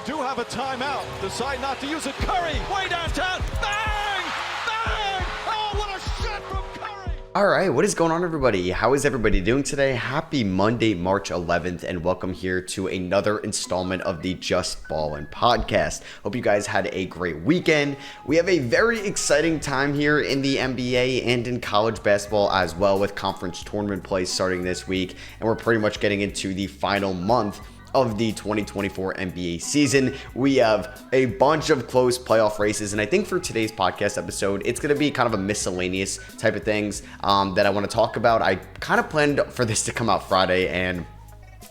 do have a timeout. Decide not to use it. Curry, way downtown. Bang! Bang! Oh, what a shot from Curry! All right, what is going on, everybody? How is everybody doing today? Happy Monday, March 11th, and welcome here to another installment of the Just Ballin' podcast. Hope you guys had a great weekend. We have a very exciting time here in the NBA and in college basketball as well, with conference tournament play starting this week, and we're pretty much getting into the final month of the 2024 NBA season. We have a bunch of close playoff races, and I think for today's podcast episode, it's going to be kind of a miscellaneous type of things that I want to talk about. I kind of planned for this to come out Friday, and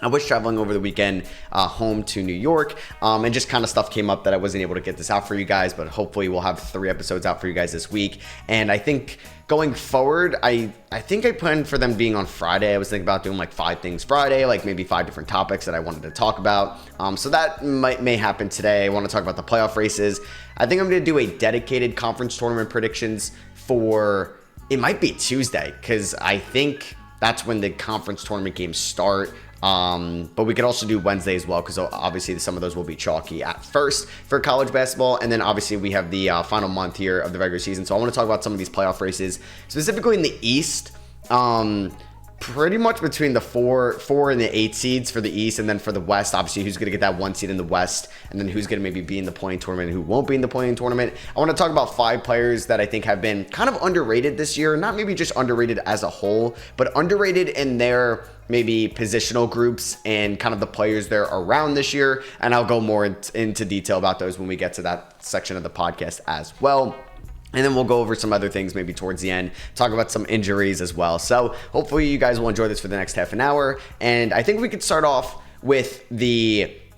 I was traveling over the weekend home to New York, and just kind of stuff came up that I wasn't able to get this out for you guys, but hopefully we'll have 3 episodes out for you guys this week. And I think going forward, I think I planned for them being on Friday. I was thinking about doing like 5 things Friday, like maybe 5 different topics that I wanted to talk about. So that may happen today. I want to talk about the playoff races. I think I'm going to do a dedicated conference tournament predictions for, it might be Tuesday, because I think that's when the conference tournament games start. But we could also do Wednesday as well, because obviously some of those will be chalky at first for college basketball. And then obviously we have the final month here of the regular season. So I want to talk about some of these playoff races, specifically in the East. Pretty much between the 4 and the 8 seeds for the East, and then for the West, obviously who's going to get that 1 seed in the West, and then who's going to maybe be in the play-in tournament and who won't be in the play-in tournament. I want to talk about 5 players that I think have been kind of underrated this year. Not maybe just underrated as a whole, but underrated in their maybe positional groups and kind of the players they're around this year. And I'll go more into detail about those when we get to that section of the podcast as well. And then we'll go over some other things maybe towards the end, talk about some injuries as well. So hopefully you guys will enjoy this for the next half an hour. And I think we could start off with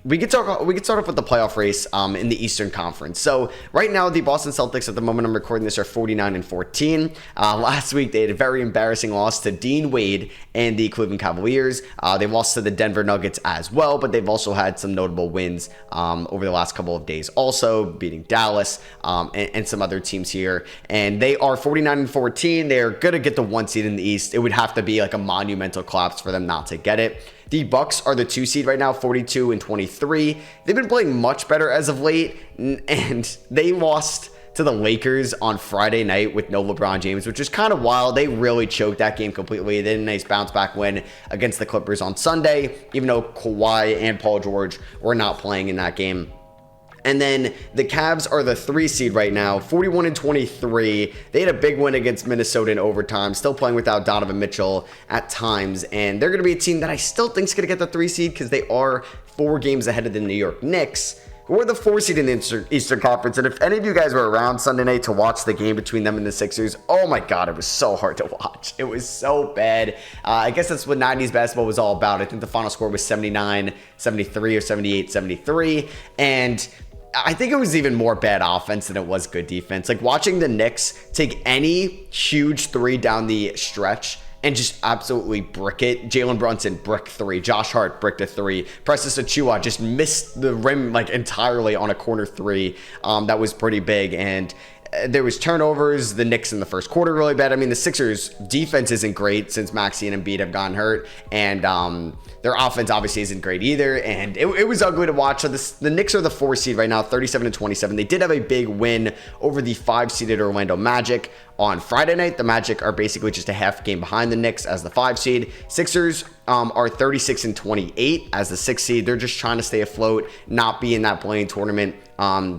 we could start off with the playoff race in the Eastern Conference. So right now, the Boston Celtics, at the moment I'm recording this, are 49-14. Last week, they had a very embarrassing loss to Dean Wade and the Cleveland Cavaliers. They lost to the Denver Nuggets as well, but they've also had some notable wins over the last couple of days, also beating Dallas and some other teams here. And they are 49-14. They're going to get the 1 seed in the East. It would have to be like a monumental collapse for them not to get it. The Bucks are the 2 seed right now, 42-23. They've been playing much better as of late, and they lost to the Lakers on Friday night with no LeBron James, which is kind of wild. They really choked that game completely. They had a nice bounce back win against the Clippers on Sunday, even though Kawhi and Paul George were not playing in that game. And then the Cavs are the 3 seed right now, 41-23. They had a big win against Minnesota in overtime, still playing without Donovan Mitchell at times. And they're going to be a team that I still think is going to get the 3 seed, because they are 4 games ahead of the New York Knicks, who are the 4 seed in the Eastern Conference. And if any of you guys were around Sunday night to watch the game between them and the Sixers, oh my God, it was so hard to watch. It was so bad. I guess that's what 90s basketball was all about. I think the final score was 79-73 or 78-73. And I think it was even more bad offense than it was good defense. Like watching the Knicks take any huge 3 down the stretch and just absolutely brick it. Jalen Brunson, brick 3. Josh Hart, bricked a 3. Precious Achiuwa just missed the rim like entirely on a corner 3. That was pretty big. And there was turnovers. The Knicks in the first quarter really bad. I mean, the Sixers defense isn't great since Maxey and Embiid have gotten hurt, and their offense obviously isn't great either. And it was ugly to watch. So the Knicks are the 4 seed right now, 37-27. They did have a big win over the 5 seeded Orlando Magic on Friday night. The Magic are basically just a half game behind the Knicks as the 5 seed. Sixers are 36-28 as the 6 seed. They're just trying to stay afloat, not be in that play-in tournament,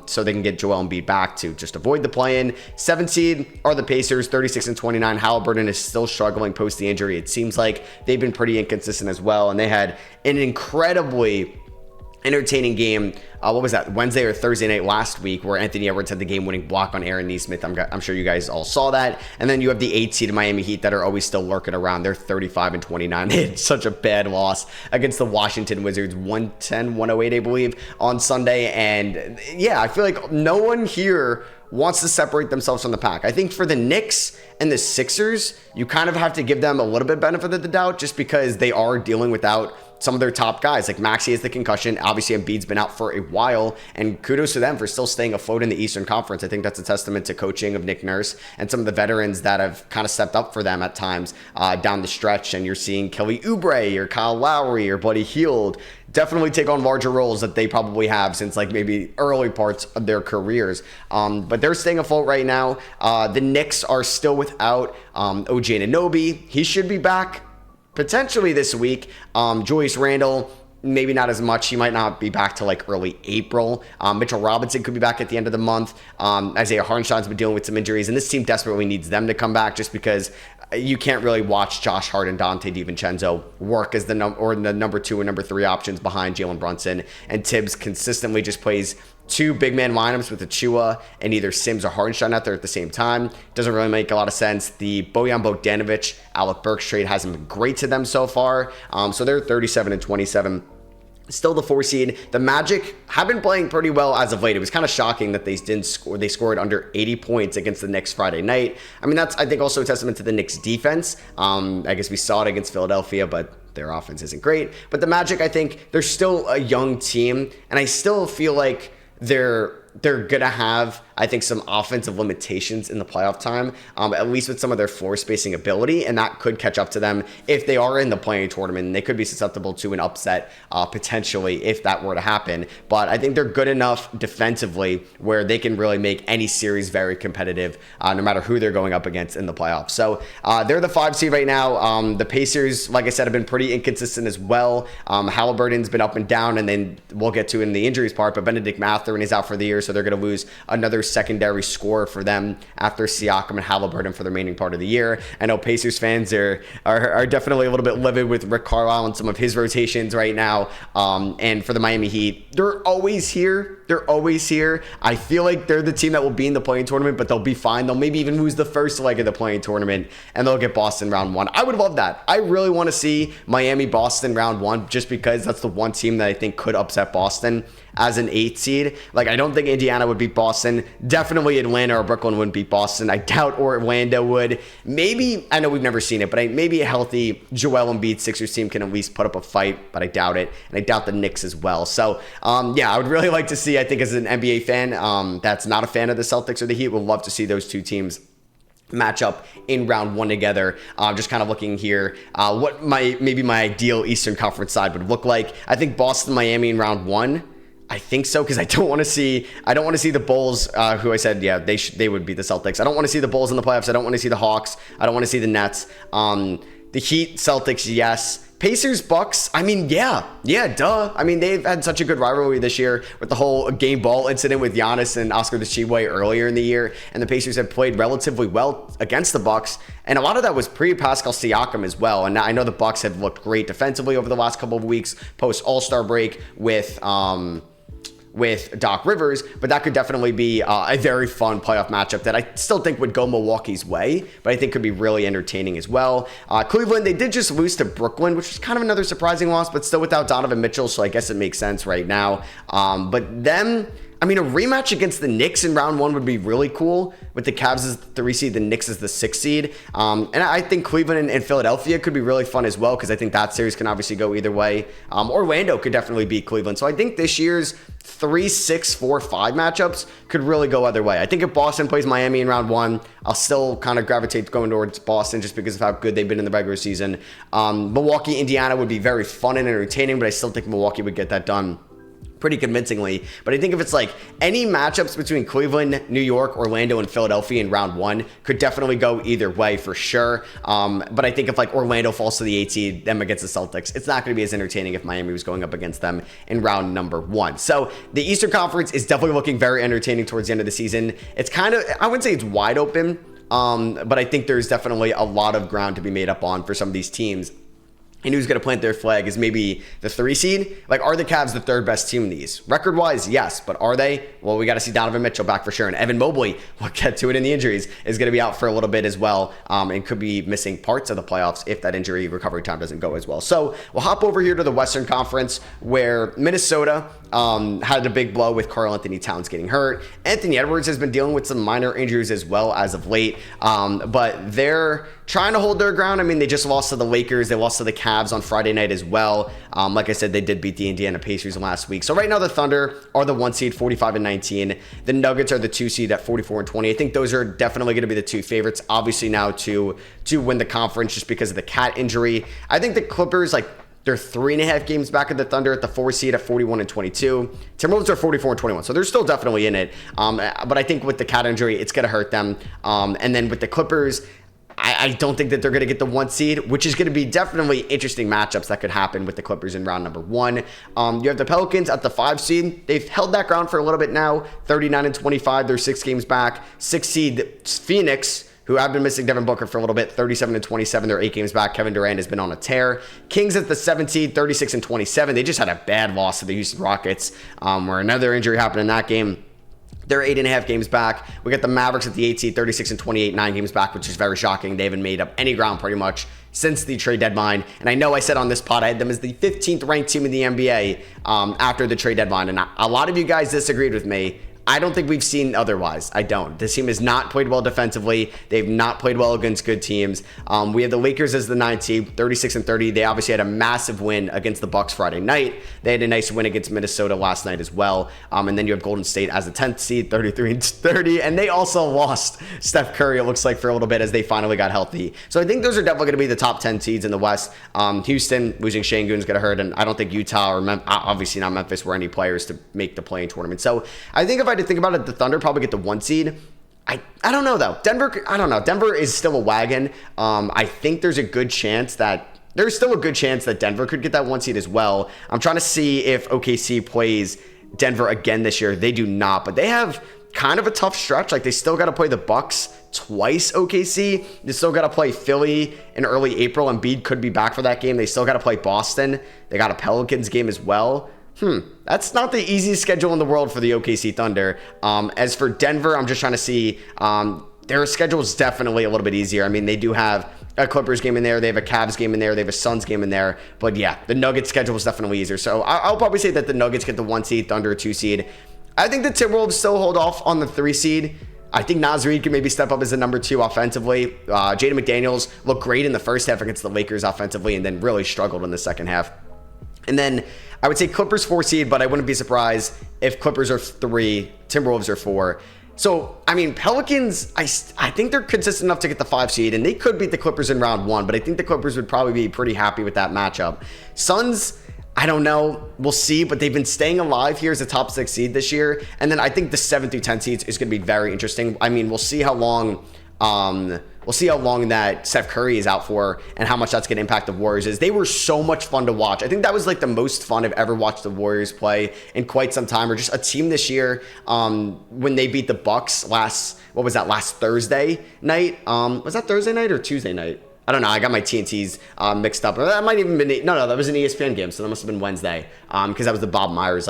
so they can get Joel Embiid back to just avoid the play-in. 7 seed are the Pacers, 36-29. Halliburton is still struggling post the injury. It seems like they've been pretty inconsistent as well, and they had an incredibly entertaining game. What was that, Wednesday or Thursday night last week, where Anthony Edwards had the game-winning block on Aaron Nesmith. I'm sure you guys all saw that. And then you have the 8 seed Miami Heat that are always still lurking around. They're 35-29. They had such a bad loss against the Washington Wizards, 110-108, I believe, on Sunday. And yeah, I feel like no one here wants to separate themselves from the pack. I think for the Knicks and the Sixers, you kind of have to give them a little bit benefit of the doubt, just because they are dealing without some of their top guys. Like Maxey has the concussion. Obviously, Embiid's been out for a while, and kudos to them for still staying afloat in the Eastern Conference. I think that's a testament to coaching of Nick Nurse and some of the veterans that have kind of stepped up for them at times down the stretch. And you're seeing Kelly Oubre or Kyle Lowry or Buddy Hield definitely take on larger roles that they probably have since like maybe early parts of their careers. But they're staying afloat right now. The Knicks are still without OG Anunoby. He should be back potentially this week. Julius Randle, maybe not as much. He might not be back till like early April. Mitchell Robinson could be back at the end of the month. Isaiah Hartenstein's been dealing with some injuries, and this team desperately needs them to come back just because you can't really watch Josh Hart and Dante DiVincenzo work as the number 2 and number 3 options behind Jalen Brunson. And Tibbs consistently just plays 2 big man lineups with Achua and either Sims or Hartenstein out there at the same time. Doesn't really make a lot of sense. The Bojan Bogdanovic, Alec Burks trade hasn't been great to them so far. So they're 37 and 27. Still the 4 seed. The Magic have been playing pretty well as of late. It was kind of shocking that they didn't score. They scored under 80 points against the Knicks Friday night. I mean, that's, I think, also a testament to the Knicks defense. I guess we saw it against Philadelphia, but their offense isn't great. But the Magic, I think, they're still a young team, and I still feel like they're going to have, I think, some offensive limitations in the playoff time, at least with some of their floor spacing ability, and that could catch up to them if they are in the play-in tournament, and they could be susceptible to an upset potentially if that were to happen. But I think they're good enough defensively where they can really make any series very competitive, no matter who they're going up against in the playoffs. So they're the 5 seed right now. The Pacers, like I said, have been pretty inconsistent as well. Halliburton's been up and down, and then we'll get to in the injuries part, but Benedict Mathurin is out for the year, so they're going to lose another secondary scorer for them after Siakam and Halliburton for the remaining part of the year. I know Pacers fans are definitely a little bit livid with Rick Carlisle and some of his rotations right now. And for the Miami Heat, they're always here. I feel like they're the team that will be in the play-in tournament, but they'll be fine. They'll maybe even lose the first leg of the play-in tournament, and they'll get Boston round 1. I would love that. I really want to see Miami-Boston round 1, just because that's the one team that I think could upset Boston as an 8 seed. Like, I don't think Indiana would beat Boston. Definitely Atlanta or Brooklyn wouldn't beat Boston. I doubt Orlando would. Maybe, I know we've never seen it, but maybe a healthy Joel Embiid Sixers team can at least put up a fight, but I doubt it. And I doubt the Knicks as well. So, yeah, I would really like to see, I think as an NBA fan that's not a fan of the Celtics or the Heat, would love to see those two teams match up in round 1 together. Just kind of looking here, what maybe my ideal Eastern Conference side would look like. I think Boston, Miami in round 1. I think so, because I don't want to see the Bulls, who I said, yeah, they would beat the Celtics. I don't want to see the Bulls in the playoffs. I don't want to see the Hawks. I don't want to see the Nets. The Heat, Celtics, yes. Pacers, Bucks, I mean, yeah, duh. I mean, they've had such a good rivalry this year with the whole game ball incident with Giannis and Oscar Tshiebwe earlier in the year, and the Pacers have played relatively well against the Bucks, and a lot of that was pre-Pascal Siakam as well. And I know the Bucks have looked great defensively over the last couple of weeks post All-Star break with Doc Rivers, but that could definitely be a very fun playoff matchup that I still think would go Milwaukee's way, but I think could be really entertaining as well. Cleveland, they did just lose to Brooklyn, which was kind of another surprising loss, but still without Donovan Mitchell, so I guess it makes sense right now. But them, I mean, a rematch against the Knicks in round 1 would be really cool, with the Cavs as the 3 seed, the Knicks as the 6 seed. And I think Cleveland and Philadelphia could be really fun as well, because I think that series can obviously go either way. Orlando could definitely beat Cleveland. So I think this year's 3, 6, 4, 5 matchups could really go either way. I think if Boston plays Miami in round 1, I'll still kind of gravitate going towards Boston just because of how good they've been in the regular season. Milwaukee, Indiana would be very fun and entertaining, but I still think Milwaukee would get that done pretty convincingly. But I think if it's like any matchups between Cleveland, New York, Orlando, and Philadelphia in round 1 could definitely go either way for sure. But I think if like Orlando falls to the 8 seed, them against the Celtics, it's not going to be as entertaining if Miami was going up against them in round number 1. So the Eastern Conference is definitely looking very entertaining towards the end of the season. It's kind of, I wouldn't say it's wide open, but I think there's definitely a lot of ground to be made up on for some of these teams. And who's going to plant their flag is maybe the 3 seed. Like, are the Cavs the 3rd best team in these? Record-wise, yes. But are they? Well, we got to see Donovan Mitchell back for sure. And Evan Mobley, we'll get to it in the injuries, is going to be out for a little bit as well, and could be missing parts of the playoffs if that injury recovery time doesn't go as well. So we'll hop over here to the Western Conference, where Minnesota had a big blow with Karl Anthony Towns getting hurt. Anthony Edwards has been dealing with some minor injuries as well as of late, but they're trying to hold their ground. I mean, they just lost to the Lakers. They lost to the Cavs on Friday night as well. Like I said, they did beat the Indiana Pacers last week. So right now the Thunder are the 1 seed, 45-19. The Nuggets are the 2 seed at 44-20. I think those are definitely going to be the two favorites, obviously now to win the conference just because of the Cat injury. I think the Clippers, like, they're 3.5 games back of the Thunder at the 4 seed at 41-22. Timberwolves are 44-21, so they're still definitely in it. But I think with the Cat injury, it's going to hurt them. And then with the Clippers, I don't think that they're going to get the 1 seed, which is going to be definitely interesting matchups that could happen with the Clippers in round number 1. You have the Pelicans at the 5 seed. They've held that ground for a little bit now, 39-25. They're 6 games back. 6 seed Phoenix, who have been missing Devin Booker for a little bit, 37-27. They're 8 games back. Kevin Durant has been on a tear. Kings at the 7 seed, 36-27. They just had a bad loss to the Houston Rockets, where another injury happened in that game. They're 8.5 games back. We got the Mavericks at the 8 seed, 36-28, 9 games back, which is very shocking. They haven't made up any ground pretty much since the trade deadline. And I know I said on this pod I had them as the 15th ranked team in the NBA after the trade deadline. And a lot of you guys disagreed with me. I don't think we've seen otherwise. I don't. This team has not played well defensively. They've not played well against good teams. We have the Lakers as the 9th seed, 36-30. They obviously had a massive win against the Bucks Friday night. They had a nice win against Minnesota last night as well. And then you have Golden State as the 10th seed, 33-30. And they also lost Steph Curry, it looks like, for a little bit as they finally got healthy. So I think those are definitely going to be the top 10 seeds in the West. Houston, losing Şengün is going to hurt. And I don't think Utah or obviously not Memphis were any players to make the play-in tournament. So I think if I to think about it, the Thunder probably get the 1 seed. I don't know though. Denver, I don't know. Denver is still a wagon. I think there's still a good chance that Denver could get that 1 seed as well. I'm trying to see if OKC plays Denver again this year. They do not, but they have kind of a tough stretch. Like, they still got to play the Bucks twice, OKC. They still got to play Philly in early April. Embiid could be back for that game. They still got to play Boston. They got a Pelicans game as well. That's not the easiest schedule in the world for the OKC Thunder. As for Denver, I'm just trying to see, their schedule is definitely a little bit easier. I mean, they do have a Clippers game in there. They have a Cavs game in there. They have a Suns game in there. But yeah, the Nuggets schedule is definitely easier. So I'll probably say that the Nuggets get the 1 seed, Thunder a 2 seed. I think the Timberwolves still hold off on the 3 seed. I think Naz Reid can maybe step up as the number 2 offensively. Jaden McDaniels looked great in the first half against the Lakers offensively and then really struggled in the second half. And then I would say Clippers 4 seed, but I wouldn't be surprised if Clippers are 3, Timberwolves are 4. So, I mean, Pelicans, I think they're consistent enough to get the 5 seed, and they could beat the Clippers in round 1, but I think the Clippers would probably be pretty happy with that matchup. Suns, I don't know. We'll see, but they've been staying alive here as a top 6 seed this year. And then I think the 7 through 10 seeds is going to be very interesting. I mean, we'll see how long that Steph Curry is out for and how much that's going to impact the Warriors. They were so much fun to watch. I think that was like the most fun I've ever watched the Warriors play in quite some time, or just a team this year when they beat the Bucks last Thursday night. Was that Thursday night or Tuesday night? I don't know. I got my TNTs mixed up. Or that might even been no. That was an ESPN game, so that must have been Wednesday because that was the Bob Myers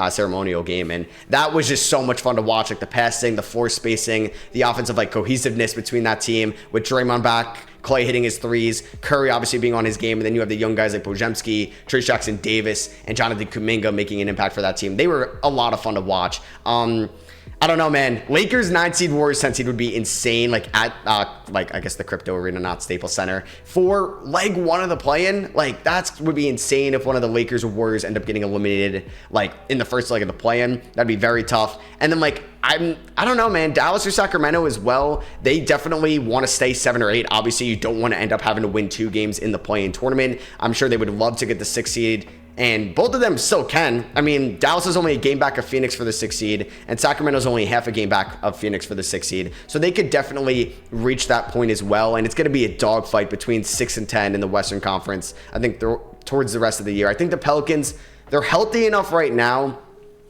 ceremonial game, and that was just so much fun to watch. Like the passing, the floor spacing, the offensive cohesiveness between that team with Draymond back, Clay hitting his threes, Curry obviously being on his game, and then you have the young guys like Podziemski, Trayce Jackson-Davis, and Jonathan Kuminga making an impact for that team. They were a lot of fun to watch. I don't know, man. Lakers 9 seed, Warriors 10 seed would be insane. At I guess the Crypto Arena, not Staples Center, for leg 1 of the play-in. That would be insane if one of the Lakers or Warriors end up getting eliminated in the first leg of the play-in. That'd be very tough. And then I don't know, man. Dallas or Sacramento as well. They definitely want to stay 7 or 8. Obviously, you don't want to end up having to win 2 games in the play-in tournament. I'm sure they would love to get the 6 seed. And both of them still can. I mean, Dallas is only a game back of Phoenix for the 6 seed, and Sacramento's only half a game back of Phoenix for the 6 seed. So they could definitely reach that point as well. And it's going to be a dogfight between 6 and 10 in the Western Conference, I think, towards the rest of the year. I think the Pelicans, they're healthy enough right now.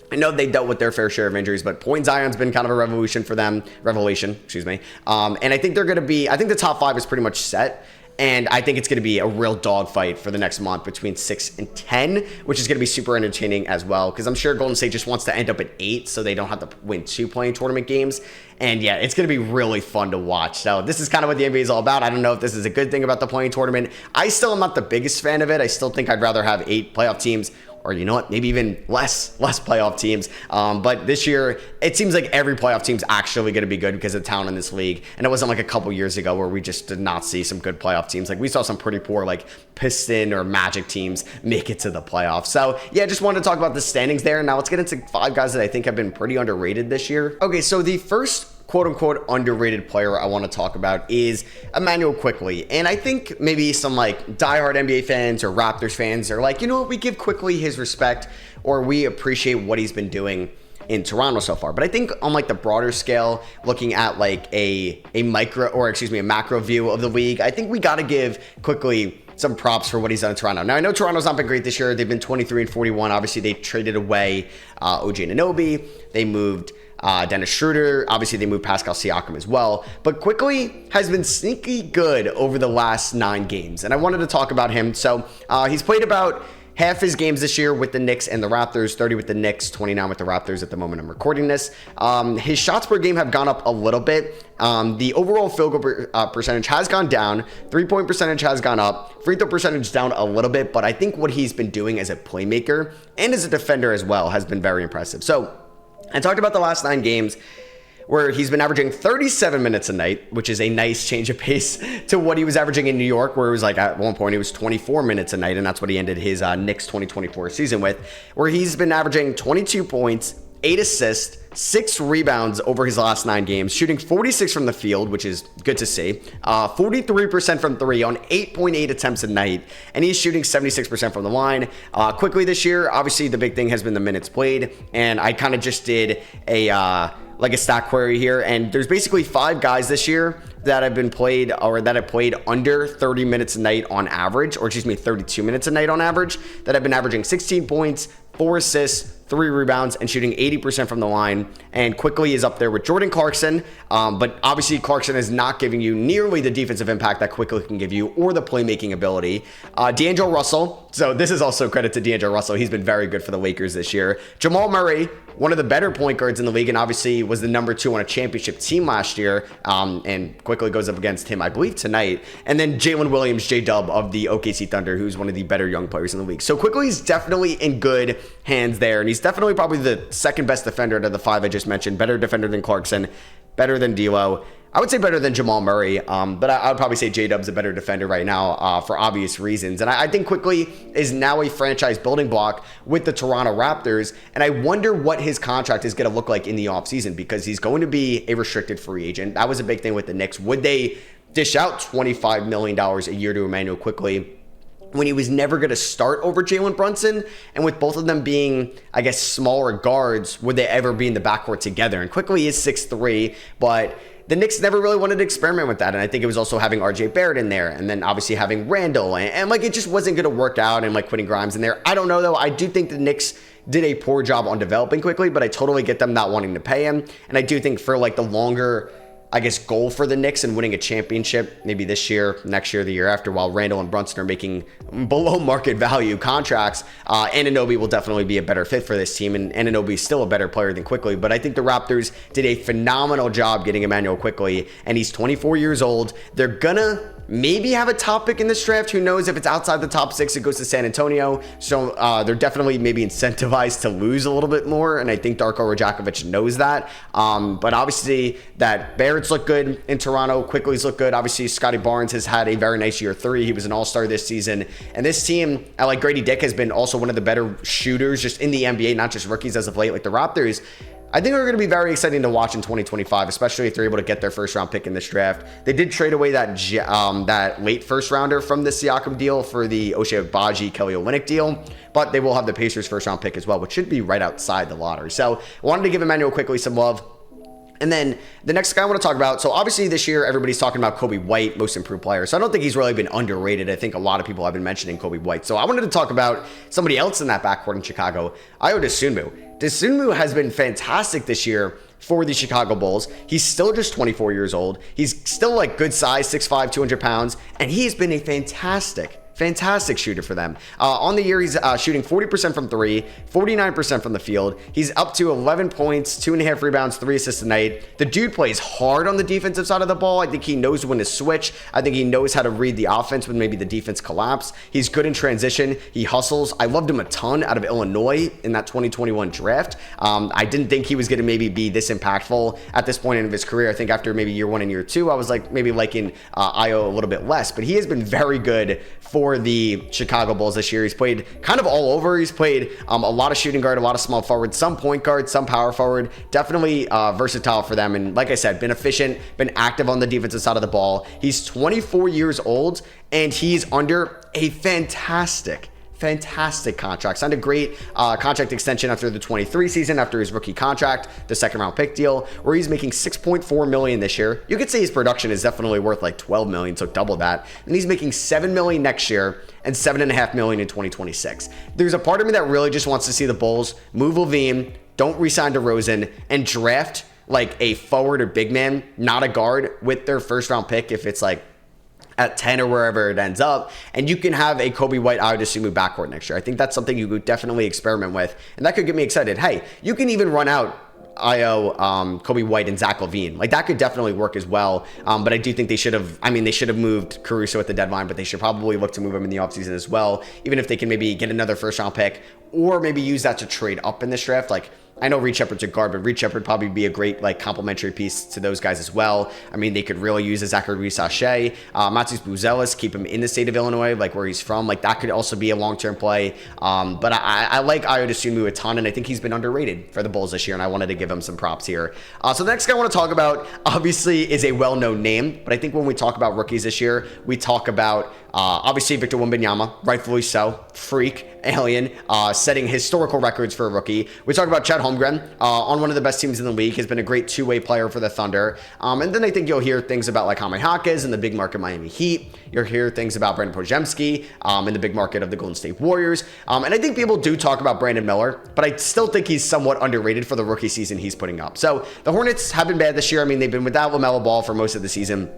I know they dealt with their fair share of injuries, but Point Zion's been kind of a revelation for them. And I think they're going to be, I think the top 5 is pretty much set. And I think it's going to be a real dogfight for the next month between 6 and 10, which is going to be super entertaining as well. Because I'm sure Golden State just wants to end up at 8 so they don't have to win 2 play-in tournament games. And yeah, it's going to be really fun to watch. So this is kind of what the NBA is all about. I don't know if this is a good thing about the play-in tournament. I still am not the biggest fan of it. I still think I'd rather have 8 playoff teams or you know what, maybe even less playoff teams. But this year, it seems like every playoff team's actually going to be good because of talent in this league. And it wasn't like a couple years ago where we just did not see some good playoff teams. Like we saw some pretty poor like Piston or Magic teams make it to the playoffs. So yeah, just wanted to talk about the standings there. Now let's get into 5 guys that I think have been pretty underrated this year. Okay, so the first quote-unquote underrated player I want to talk about is Immanuel Quickley. And I think maybe some like diehard NBA fans or Raptors fans are like, you know what, we give Quickley his respect, or we appreciate what he's been doing in Toronto so far. But I think on like the broader scale, looking at like a macro view of the league, I think we got to give Quickley some props for what he's done in Toronto. Now, I know Toronto's not been great this year. They've been 23-41. Obviously, they traded away OG Anunoby. They moved Dennis Schroeder. Obviously, they moved Pascal Siakam as well. But Quickley has been sneaky good over the last 9 games. And I wanted to talk about him. So he's played about half his games this year with the Knicks and the Raptors, 30 with the Knicks, 29 with the Raptors at the moment I'm recording this. His shots per game have gone up a little bit. The overall field goal percentage has gone down. 3-point percentage has gone up. Free throw percentage down a little bit. But I think what he's been doing as a playmaker and as a defender as well has been very impressive. So I talked about the last 9 games where he's been averaging 37 minutes a night, which is a nice change of pace to what he was averaging in New York, where it was like at one point it was 24 minutes a night, and that's what he ended his Knicks 2024 season with, where he's been averaging 22 points, 8 assists, 6 rebounds over his last 9 games, shooting 46 from the field, which is good to see, 43% from 3 on 8.8 attempts a night, and he's shooting 76% from the line. Quickley this year, obviously the big thing has been the minutes played, and I kind of just did a stat query here, and there's basically 5 guys this year that have been played or that have played under 30 minutes a night on average, or 32 minutes a night on average, that have been averaging 16 points, 4 assists, 3 rebounds, and shooting 80% from the line. And Quickley is up there with Jordan Clarkson, but obviously Clarkson is not giving you nearly the defensive impact that Quickley can give you or the playmaking ability. D'Angelo Russell, so this is also credit to D'Angelo Russell. He's been very good for the Lakers this year. Jamal Murray, one of the better point guards in the league, and obviously was the number 2 on a championship team last year, and Quickley goes up against him, I believe, tonight. And then Jalen Williams, J-Dub of the OKC Thunder, who's one of the better young players in the league. So Quickley's definitely in good hands there, and he's definitely probably the second best defender out of the 5 I just mentioned. Better defender than Clarkson, better than D'Lo. I would say better than Jamal Murray, but I would probably say J-Dub's a better defender right now for obvious reasons. And I think Quickley is now a franchise building block with the Toronto Raptors, and I wonder what his contract is going to look like in the offseason, because he's going to be a restricted free agent. That was a big thing with the Knicks. Would they dish out $25 million a year to Immanuel Quickley when he was never going to start over Jalen Brunson? And with both of them being, I guess, smaller guards, would they ever be in the backcourt together? And Quickley is 6'3", but the Knicks never really wanted to experiment with that. And I think it was also having RJ Barrett in there, and then obviously having Randall, and like it just wasn't going to work out, and like putting Grimes in there. I don't know though. I do think the Knicks did a poor job on developing Quickley, but I totally get them not wanting to pay him. And I do think for like the longer, I guess, goal for the Knicks and winning a championship, maybe this year, next year, the year after, while Randall and Brunson are making below market value contracts, Anunoby will definitely be a better fit for this team, and Anunoby is still a better player than Quickley. But I think the Raptors did a phenomenal job getting Immanuel Quickley, and he's 24 years old. They're gonna maybe have a top pick in this draft. Who knows? If it's outside the top 6, it goes to San Antonio. So they're definitely maybe incentivized to lose a little bit more, and I think Darko Rajakovic knows that. But obviously that Barrett's look good in Toronto. Quickley's look good. Obviously Scotty Barnes has had a very nice year 3. He was an all-star this season. And this team, like Grady Dick, has been also one of the better shooters just in the NBA, not just rookies as of late, like the Raptors. I think are going to be very exciting to watch in 2025, especially if they're able to get their first round pick in this draft. They did trade away that late first rounder from the Siakam deal for the Ochai Agbaji, Kelly Olynyk deal, but they will have the Pacers first round pick as well, which should be right outside the lottery. So I wanted to give Immanuel Quickley some love. And then the next guy I want to talk about, so obviously this year everybody's talking about Coby White, most improved player. So I don't think he's really been underrated. I think a lot of people have been mentioning Coby White. So I wanted to talk about somebody else in that backcourt in Chicago, Ayo Dosunmu. Dosunmu has been fantastic this year for the Chicago Bulls. He's still just 24 years old. He's still like good size, 6'5", 200 pounds, and he has been a fantastic Fantastic shooter for them. On the year, he's shooting 40% from three, 49% from the field. He's up to 11 points, 2.5 rebounds, 3 assists a night. The dude plays hard on the defensive side of the ball. I think he knows when to switch. I think he knows how to read the offense when maybe the defense collapse. He's good in transition. He hustles. I loved him a ton out of Illinois in that 2021 draft. I didn't think he was going to maybe be this impactful at this point in his career. I think after maybe year 1 and year 2, I was like maybe liking Ayo a little bit less, but he has been very good for the Chicago Bulls this year. He's played kind of all over. He's played a lot of shooting guard, a lot of small forward, some point guard, some power forward. Definitely versatile for them. And like I said, been efficient, been active on the defensive side of the ball. He's 24 years old, and he's under a fantastic contract. Signed a great contract extension after the 23 season, after his rookie contract, the second round pick deal, where he's making $6.4 million this year. You could say his production is definitely worth like $12 million, so double that. And he's making $7 million next year and $7.5 million in 2026. There's a part of me that really just wants to see the Bulls move LaVine, don't re-sign DeRozan, and draft like a forward or big man, not a guard, with their first round pick if it's like at 10 or wherever it ends up, and you can have a Kobe White, Ayo Dosunmu backcourt next year. I think that's something you could definitely experiment with, and that could get me excited. Hey, you can even run out Ayo, Kobe White, and Zach LaVine. Like, that could definitely work as well. But I do think they should have moved Caruso at the deadline, but they should probably look to move him in the offseason as well, even if they can maybe get another first round pick, or maybe use that to trade up in this draft. Like, I know Reed Shepherd's a guard, but Reed Shepherd probably be a great like complementary piece to those guys as well. I mean, they could really use a Zachary Sachet, Matsius Buzelis, keep him in the state of Illinois, like where he's from. Like, that could also be a long-term play. But I like Ayo Dosunmu a ton, and I think he's been underrated for the Bulls this year, and I wanted to give him some props here. So the next guy I want to talk about, obviously, is a well-known name, but I think when we talk about rookies this year, we talk about obviously Victor Wembanyama, rightfully so, freak, alien, setting historical records for a rookie. We talk about Chet Holmgren, on one of the best teams in the league, has been a great two-way player for the Thunder. And then I think you'll hear things about like Jaime Jaquez in the big market Miami Heat. You'll hear things about Brandon Podziemski in the big market of the Golden State Warriors. And I think people do talk about Brandon Miller, but I still think he's somewhat underrated for the rookie season he's putting up. So the Hornets have been bad this year. I mean, they've been without LaMelo Ball for most of the season.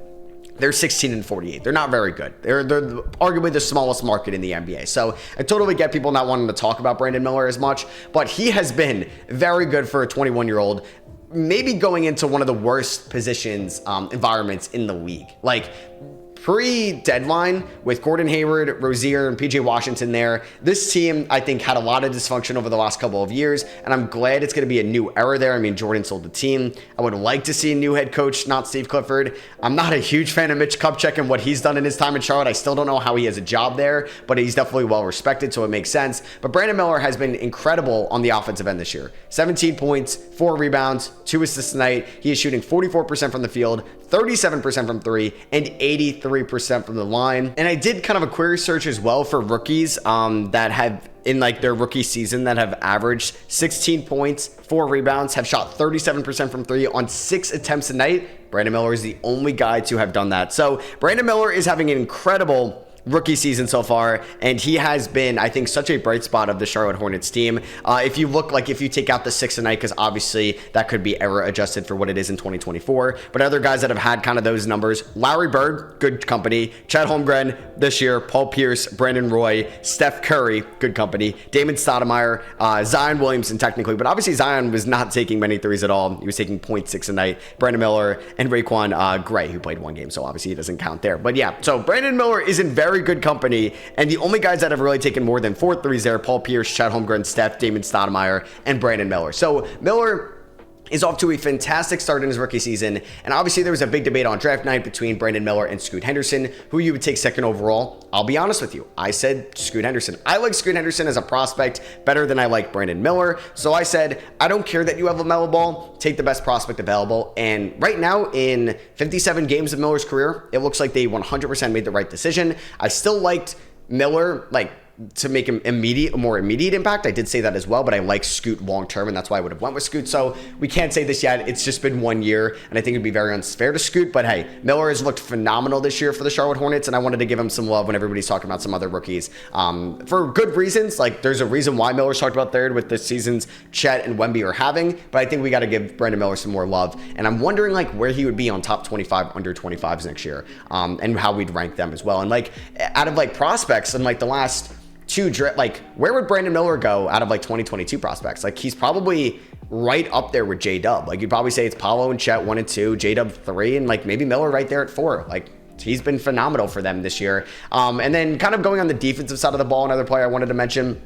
They're 16-48. They're not very good. They're arguably the smallest market in the NBA. So I totally get people not wanting to talk about Brandon Miller as much, but he has been very good for a 21-year-old, maybe going into one of the worst positions, environments in the league. Like, pre-deadline with Gordon Hayward, Rozier, and PJ Washington there, this team, I think, had a lot of dysfunction over the last couple of years, and I'm glad it's going to be a new era there. I mean, Jordan sold the team. I would like to see a new head coach, not Steve Clifford. I'm not a huge fan of Mitch Kupchak and what he's done in his time in Charlotte. I still don't know how he has a job there, but he's definitely well-respected, so it makes sense. But Brandon Miller has been incredible on the offensive end this year. 17 points, 4 rebounds, 2 assists a night. He is shooting 44% from the field, 37% from 3, and 83% from the line. And I did kind of a query search as well for rookies that have, in like their rookie season, that have averaged 16 points, 4 rebounds, have shot 37% from 3 on 6 attempts a night. Brandon Miller is the only guy to have done that. So Brandon Miller is having an incredible rookie season so far, and he has been, I think, such a bright spot of the Charlotte Hornets team. If you take out the 6 a night, because obviously that could be error adjusted for what it is in 2024, but other guys that have had kind of those numbers: Larry Bird, good company; Chet Holmgren this year; Paul Pierce, Brandon Roy, Steph Curry, good company; Damon Stoudemire, Zion Williamson technically, but obviously Zion was not taking many threes at all. He was taking 0.6 a night. Brandon Miller and Raquan Gray, who played 1 game, so obviously he doesn't count there. But yeah, so Brandon Miller is in very good company, and the only guys that have really taken more than 4 threes there: Paul Pierce, Chet Holmgren, Steph, Damon Stoudemire, and Brandon Miller. So Miller is off to a fantastic start in his rookie season, and obviously there was a big debate on draft night between Brandon Miller and Scoot Henderson, who you would take second overall. I'll be honest with you, I said Scoot Henderson. I like Scoot Henderson as a prospect better than I like Brandon Miller, so I said, I don't care that you have LaMelo Ball, take the best prospect available. And right now, in 57 games of Miller's career, it looks like they 100% made the right decision. I still liked Miller, like, to make him a more immediate impact. I did say that as well, but I like Scoot long term, and that's why I would have went with Scoot. So we can't say this yet. It's just been 1 year, and I think it'd be very unfair to Scoot. But hey, Miller has looked phenomenal this year for the Charlotte Hornets, and I wanted to give him some love when everybody's talking about some other rookies for good reasons. Like, there's a reason why Miller's talked about third with the seasons Chet and Wemby are having, but I think we got to give Brandon Miller some more love. And I'm wondering like where he would be on top 25 under 25s next year, and how we'd rank them as well. And like out of like prospects and like the last like where would Brandon Miller go out of like 2022 prospects? Like, he's probably right up there with J-Dub. Like, you'd probably say it's Paolo and Chet 1 and 2, J-Dub 3, and like maybe Miller right there at 4. Like, he's been phenomenal for them this year. And then kind of going on the defensive side of the ball, another player I wanted to mention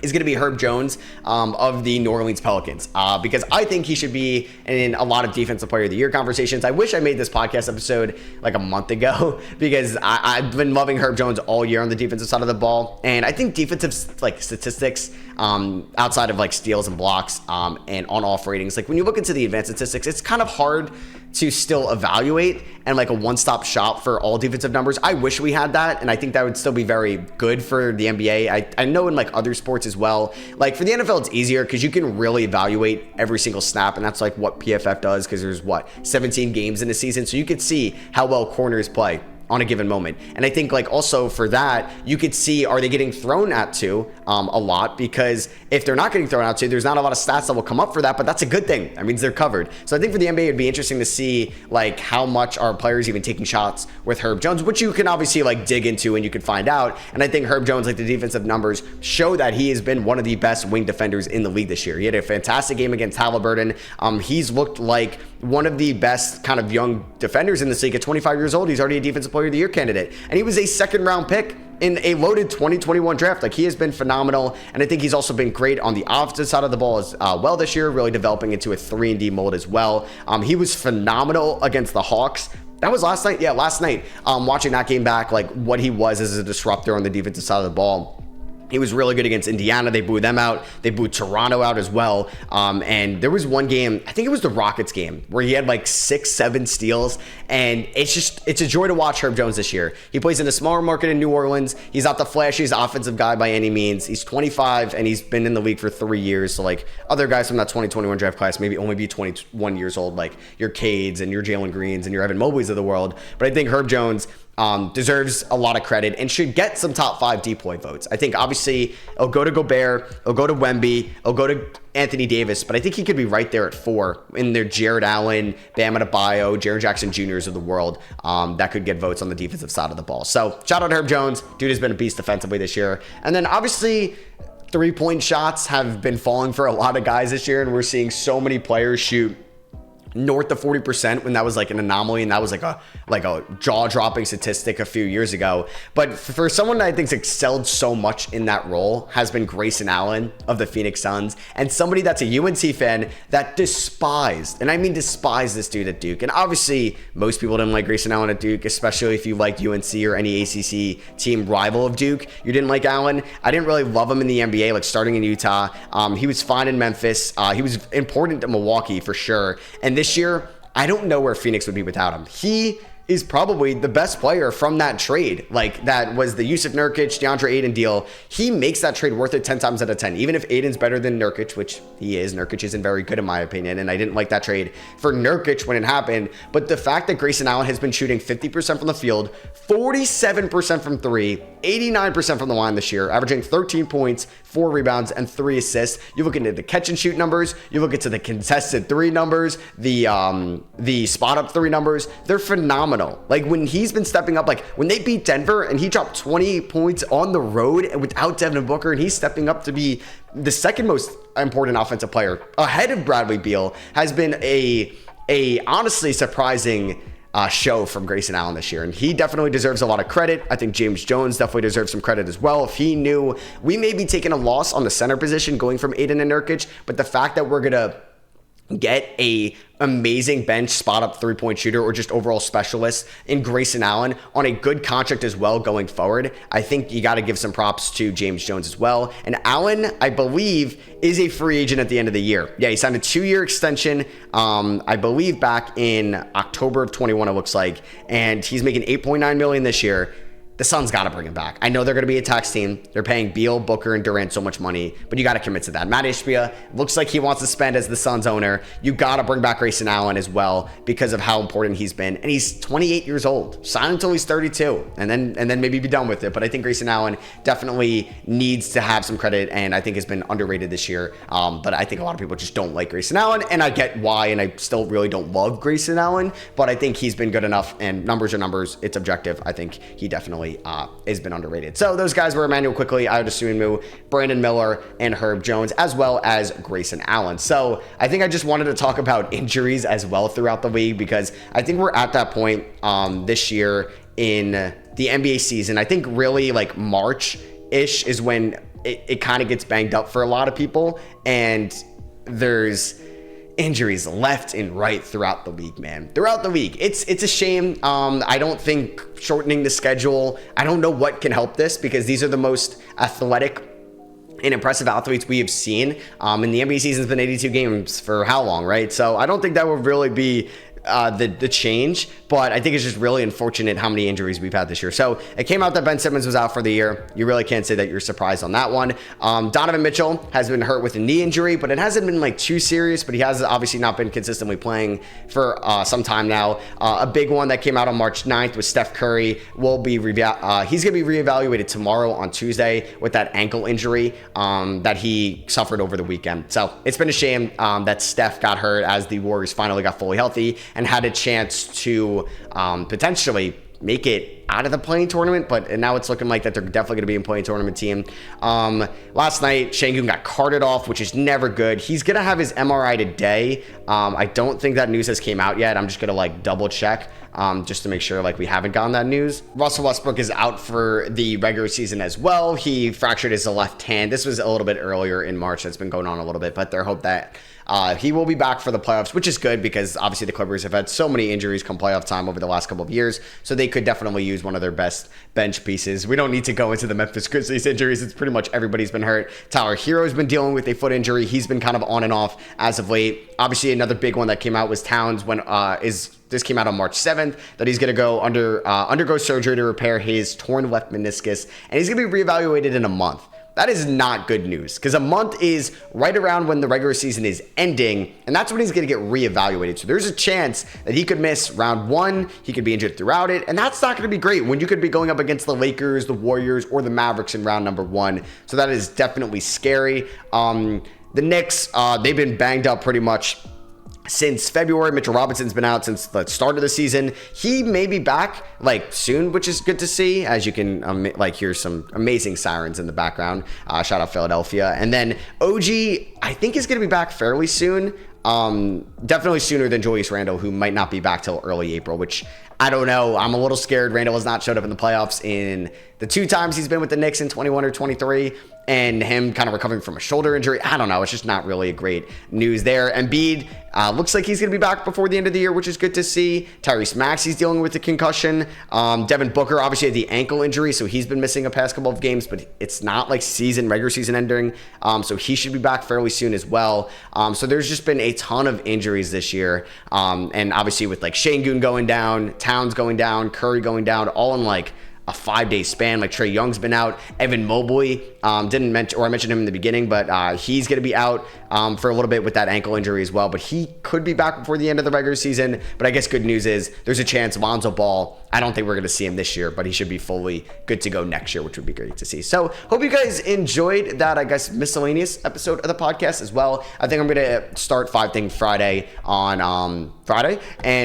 is going to be Herb Jones of the New Orleans Pelicans, because I think he should be in a lot of Defensive Player of the Year conversations. I wish I made this podcast episode like a month ago, because I've been loving Herb Jones all year on the defensive side of the ball, and I think defensive like statistics outside of like steals and blocks and on-off ratings, like when you look into the advanced statistics, it's kind of hard to still evaluate and like a one-stop shop for all defensive numbers. I wish we had that, and I think that would still be very good for the NBA. I know in like other sports as well, like for the NFL it's easier because you can really evaluate every single snap, and that's like what PFF does, because there's 17 games in a season, so you could see how well corners play on a given moment. And I think like also for that, you could see, are they getting thrown at to a lot? Because if they're not getting thrown out to, there's not a lot of stats that will come up for that, but that's a good thing. That means they're covered. So I think for the NBA, it'd be interesting to see like how much are players even taking shots with Herb Jones, which you can obviously like dig into and you can find out. And I think Herb Jones, like the defensive numbers show that he has been one of the best wing defenders in the league this year. He had a fantastic game against Halliburton. He's looked like one of the best kind of young defenders in this league. At 25 years old, he's already a Defensive Player of the Year candidate, and he was a second-round pick in a loaded 2021 draft. Like, he has been phenomenal, and I think he's also been great on the offensive side of the ball as well this year, really developing into a 3-and-D mold as well. He was phenomenal against the Hawks. That was last night. Yeah, last night. Watching that game back, like what he was as a disruptor on the defensive side of the ball. He was really good against Indiana. They booed them out. They booed Toronto out as well. And there was one game, I think it was the Rockets game, where he had like 6-7 steals. And it's a joy to watch Herb Jones this year. He plays in a smaller market in New Orleans. He's not the flashiest offensive guy by any means. He's 25 and he's been in the league for 3 years. So like other guys from that 2021 draft class maybe only be 21 years old, like your Cades and your Jalen Greens and your Evan Mobleys of the world. But I think Herb Jones deserves a lot of credit and should get some top 5 DPOY votes. I think obviously it'll go to Gobert, it'll go to Wemby, it'll go to Anthony Davis, but I think he could be right there at 4 in their Jared Allen, Bam Adebayo, Jaren Jackson Jr.'s of the world that could get votes on the defensive side of the ball. So shout out to Herb Jones. Dude has been a beast defensively this year. And then obviously 3-point shots have been falling for a lot of guys this year, and we're seeing so many players shoot north of 40% when that was like an anomaly, and that was like a jaw-dropping statistic a few years ago. But for someone that I think's excelled so much in that role has been Grayson Allen of the Phoenix Suns, and somebody that's a UNC fan that despised, and I mean despised, this dude at Duke. And obviously most people didn't like Grayson Allen at Duke, especially if you liked UNC or any ACC team rival of Duke. You didn't like Allen. I didn't really love him in the NBA, like starting in Utah. He was fine in Memphis. He was important to Milwaukee for sure. And this year, I don't know where Phoenix would be without him. He is probably the best player from that trade. Like, that was the Yusuf Nurkic, DeAndre Ayton deal. He makes that trade worth it 10 times out of 10. Even if Ayton's better than Nurkic, which he is. Nurkic isn't very good in my opinion, and I didn't like that trade for Nurkic when it happened. But the fact that Grayson Allen has been shooting 50% from the field, 47% from 3, 89% from the line this year, averaging 13 points, 4 rebounds, and 3 assists. You look into the catch and shoot numbers, you look into the contested 3 numbers, the spot up 3 numbers, they're phenomenal. Like, when he's been stepping up, like when they beat Denver and he dropped 20 points on the road without Devin Booker, and he's stepping up to be the second most important offensive player ahead of Bradley Beal, has been a honestly surprising show from Grayson Allen this year, and he definitely deserves a lot of credit. I think James Jones definitely deserves some credit as well. If he knew, we may be taking a loss on the center position going from Ayton and Nurkic, but the fact that we're gonna get a amazing bench spot up 3-point shooter or just overall specialist in Grayson Allen on a good contract as well going forward, I think you got to give some props to James Jones as well. And Allen, I believe, is a free agent at the end of the year. Yeah, he signed a 2-year extension, I believe back in October of 21, it looks like, and he's making $8.9 million this year. the Suns got to bring him back. I know they're going to be a tax team. They're paying Beal, Booker, and Durant so much money, but you got to commit to that. Matt Ishbia looks like he wants to spend as the Suns owner. You got to bring back Grayson Allen as well because of how important he's been. And he's 28 years old. Sign until he's 32, and then maybe be done with it. But I think Grayson Allen definitely needs to have some credit, and I think has been underrated this year. But I think a lot of people just don't like Grayson Allen, and I get why, and I still really don't love Grayson Allen, but I think he's been good enough, and numbers are numbers. It's objective. I think he definitely has been underrated. So those guys were Emmanuel Quickley, Ayo Dosunmu, Brandon Miller, and Herb Jones, as well as Grayson Allen. So I think I just wanted to talk about injuries as well throughout the league, because I think we're at that point this year in the NBA season. I think really like March-ish is when it kind of gets banged up for a lot of people, and there's injuries left and right throughout the league, man. Throughout the league. It's a shame. I don't think shortening the schedule, I don't know what can help this, because these are the most athletic and impressive athletes we have seen. And the NBA season's been 82 games for how long, right? So I don't think that would really be the change, but I think it's just really unfortunate how many injuries we've had this year. So it came out that Ben Simmons was out for the year. You really can't say that you're surprised on that one. Donovan Mitchell has been hurt with a knee injury, but it hasn't been like too serious, but he has obviously not been consistently playing for some time now. A big one that came out on March 9th was Steph Curry. He's going to be reevaluated tomorrow on Tuesday with that ankle injury that he suffered over the weekend. So it's been a shame that Steph got hurt as the Warriors finally got fully healthy and had a chance to potentially make it out of the play-in tournament, but now it's looking like that they're definitely going to be a play-in tournament team. Last night, Şengün got carted off, which is never good. He's going to have his MRI today. I don't think that news has came out yet. I'm just going to like double check just to make sure like we haven't gotten that news. Russell Westbrook is out for the regular season as well. He fractured his left hand. This was a little bit earlier in March. That's been going on a little bit, but their hope that he will be back for the playoffs, which is good because obviously the Clippers have had so many injuries come playoff time over the last couple of years, so they could definitely use one of their best bench pieces. We don't need to go into the Memphis Grizzlies injuries. It's pretty much everybody's been hurt. Tyler Hero's been dealing with a foot injury. He's been kind of on and off as of late. Obviously, another big one that came out was Towns this came out on March 7th, that he's going to go undergo surgery to repair his torn left meniscus, and he's going to be reevaluated in a month. That is not good news, because a month is right around when the regular season is ending, and that's when he's going to get reevaluated. So there's a chance that he could miss round one, he could be injured throughout it, and that's not going to be great when you could be going up against the Lakers, the Warriors, or the Mavericks in round number one. So that is definitely scary. The Knicks, they've been banged up pretty much since February. Mitchell Robinson's been out since the start of the season. He may be back like soon, which is good to see, as you can hear some amazing sirens in the background. Shout out Philadelphia. And then OG, I think is going to be back fairly soon. Definitely sooner than Julius Randle, who might not be back till early April, which I don't know. I'm a little scared. Randle has not showed up in the playoffs in the 2 times he's been with the Knicks in 21 or 23, and him kind of recovering from a shoulder injury. I don't know. It's just not really a great news there. Embiid looks like he's going to be back before the end of the year, which is good to see. Tyrese Maxey's dealing with the concussion. Devin Booker obviously had the ankle injury, so he's been missing a past couple of games, but it's not like regular season ending, so he should be back fairly soon as well. So there's just been a ton of injuries this year, and obviously with like Şengün going down, Towns going down, Curry going down, all in like a 5-day span. Like Trae Young's been out. Evan Mobley, I mentioned him in the beginning, but he's going to be out for a little bit with that ankle injury as well. But he could be back before the end of the regular season. But I guess good news is there's a chance Lonzo Ball, I don't think we're going to see him this year, but he should be fully good to go next year, which would be great to see. So hope you guys enjoyed that, I guess, miscellaneous episode of the podcast as well. I think I'm going to start 5 Things Friday on Friday,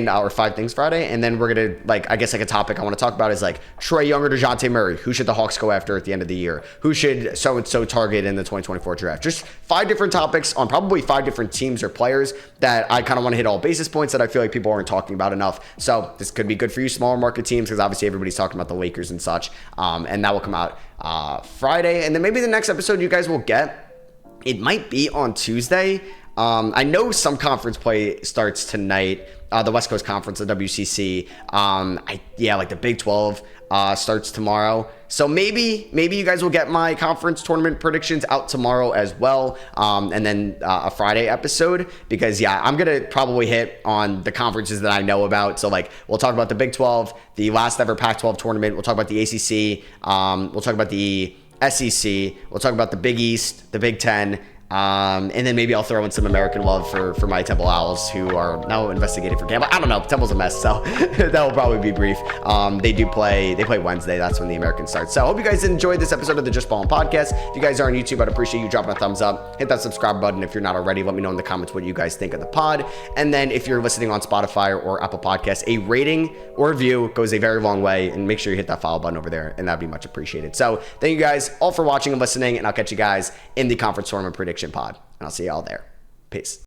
or 5 Things Friday. And then we're going to, I guess a topic I want to talk about is like Trae Young or DeJounte Murray. Who should the Hawks go after at the end of the year? Who should so-and-so target in the 2024 draft? Just 5 different topics on probably 5 different teams or players that I kind of want to hit all basis points that I feel like people aren't talking about enough. So this could be good for you smaller market teams, because obviously everybody's talking about the Lakers and such. And that will come out Friday. And then maybe the next episode you guys will get, it might be on Tuesday. I know some conference play starts tonight. The West Coast Conference, the WCC. Like the Big 12 starts tomorrow. So maybe you guys will get my conference tournament predictions out tomorrow as well, and then a Friday episode, because I'm gonna probably hit on the conferences that I know about. So like we'll talk about the Big 12, the last ever Pac-12 tournament. We'll talk about the ACC. We'll talk about the SEC. We'll talk about the Big East, the Big 10. And then maybe I'll throw in some American love for my Temple Owls, who are now investigated for gambling. I don't know. Temple's a mess, so that will probably be brief. They play Wednesday. That's when the Americans start. So I hope you guys enjoyed this episode of the Just Ballin' Podcast. If you guys are on YouTube, I'd appreciate you dropping a thumbs up. Hit that subscribe button if you're not already. Let me know in the comments what you guys think of the pod. And then if you're listening on Spotify or Apple Podcasts, a rating or review goes a very long way. And make sure you hit that follow button over there, and that'd be much appreciated. So thank you guys all for watching and listening, and I'll catch you guys in the conference tournament prediction pod. And I'll see you all there. Peace.